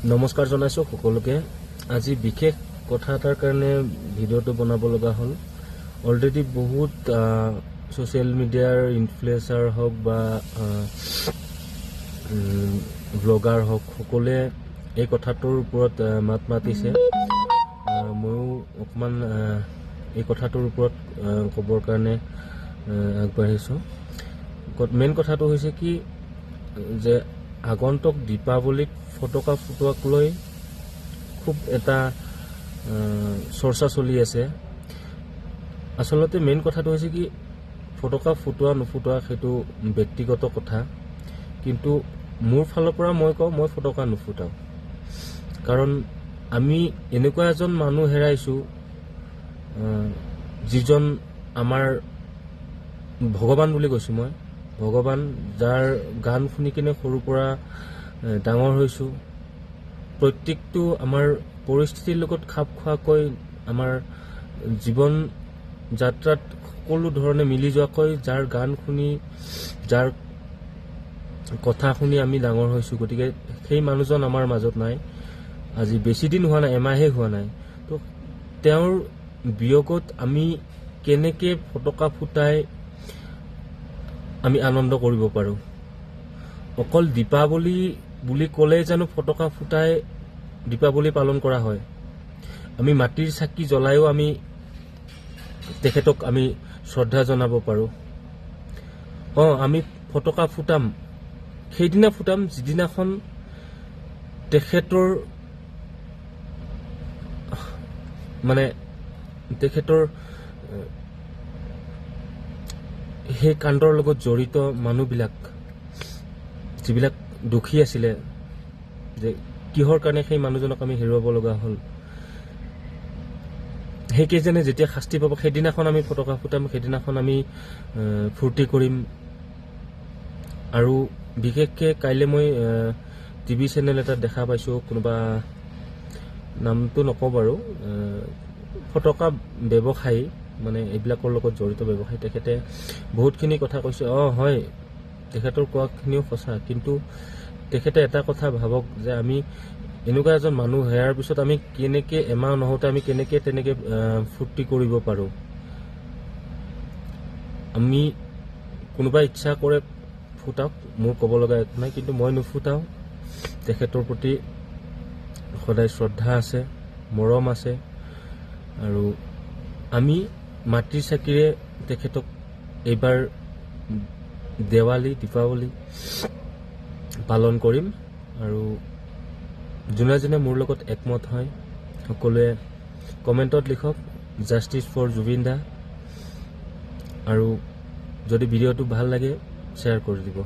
নমস্কাৰ জনাইছোঁ সকলোকে। আজি বিশেষ কথা এটাৰ কাৰণে ভিডিঅ'টো বনাব লগা হ'ল। অলৰেডি বহুত ছ'চিয়েল মিডিয়াৰ ইনফ্লুৱেঞ্চাৰ হওক বা ব্লগাৰ হওক সকলোৱে এই কথাটোৰ ওপৰত মাত মাতিছে। ময়ো অকণমান এই কথাটোৰ ওপৰত ক'বৰ কাৰণে আগবাঢ়িছোঁ। মেইন কথাটো হৈছে কি যে আগন্তুক দীপাৱলীত ফটকা ফুটোৱাক লৈ খুব এটা চৰ্চা চলি আছে। আচলতে মেইন কথাটো হৈছে কি ফটকা ফুটোৱা নুফুটোৱা সেইটো ব্যক্তিগত কথা, কিন্তু মোৰ ফালৰ পৰা মই কওঁ মই ফটকা নুফুটাওঁ। কাৰণ আমি এনেকুৱা এজন মানুহ হেৰাইছোঁ যিজন আমাৰ ভগৱান বুলি কৈছোঁ মই, ভগৱান যাৰ গান শুনি কিনে সৰুৰ পৰা ডাঙৰ হৈছোঁ। প্ৰত্যেকটো আমাৰ পৰিস্থিতিৰ লগত খাপ খোৱাকৈ আমাৰ জীৱন যাত্ৰাত সকলো ধৰণে মিলি যোৱাকৈ যাৰ গান শুনি যাৰ কথা শুনি আমি ডাঙৰ হৈছোঁ। গতিকে সেই মানুহজন আমাৰ মাজত নাই। আজি বেছি দিন হোৱা নাই, এমাহেই হোৱা নাই। তো তেওঁৰ বিয়োগত আমি কেনেকৈ ফটকা ফুটাই আমি আনন্দ কৰিব পাৰোঁ। অকল দীপাৱলী বুলি ক'লেই জানো ফটকা ফুটাই দীপাৱলী পালন কৰা হয়? আমি মাটিৰ চাকি জ্বলাইও আমি তেখেতক আমি শ্ৰদ্ধা জনাব পাৰোঁ। আমি ফটকা ফুটাম, সেইদিনা ফুটাম যিদিনাখন তেখেতৰ সেই কাণ্ডৰ লগত জড়িত মানুহবিলাক যিবিলাক দুখী আছিলে, যে কিহৰ কাৰণে সেই মানুহজনক আমি হেৰুৱাব লগা হ'ল, সেইকেইজনে যেতিয়া শাস্তি পাব সেইদিনাখন আমি ফটকা ফুটাম, সেইদিনাখন আমি ফূৰ্তি কৰিম। আৰু বিশেষকৈ কাইলৈ মই টিভি চেনেল এটাত দেখা পাইছোঁ, কোনোবা নামটো নকওঁ বাৰু, ফটকা ব্যৱসায়ী মানে এইবিলাকৰ লগত জড়িত ব্যৱসায়ী, তেখেতে বহুতখিনি কথা কৈছে। হয়, তেখেতৰ কোৱাখিনিও সঁচা, কিন্তু তেখেতে এটা কথা ভাবক যে আমি এনেকুৱা এজন মানুহ হেৰাৰ পিছত আমি কেনেকৈ এমাহ নহওঁতে আমি কেনেকৈ তেনেকৈ ফূৰ্তি কৰিব পাৰোঁ। আমি কোনোবাই ইচ্ছা কৰে ফুটাওক, মোৰ ক'ব লগা একো নাই, কিন্তু মই নুফুটাওঁ। তেখেতৰ প্ৰতি সদায় শ্ৰদ্ধা আছে, মৰম আছে, আৰু আমি মাটিৰ চাকিৰে তেখেতক এইবাৰ দীপাৱলী পালন কৰিম। আৰু যোনে যোনে মোৰ লগত একমত হয় সকলোৱে কমেণ্টত লিখক জাষ্টিছ ফৰ জুবিন দা, আৰু যদি ভিডিঅ'টো ভাল লাগে শ্বেয়াৰ কৰি দিব।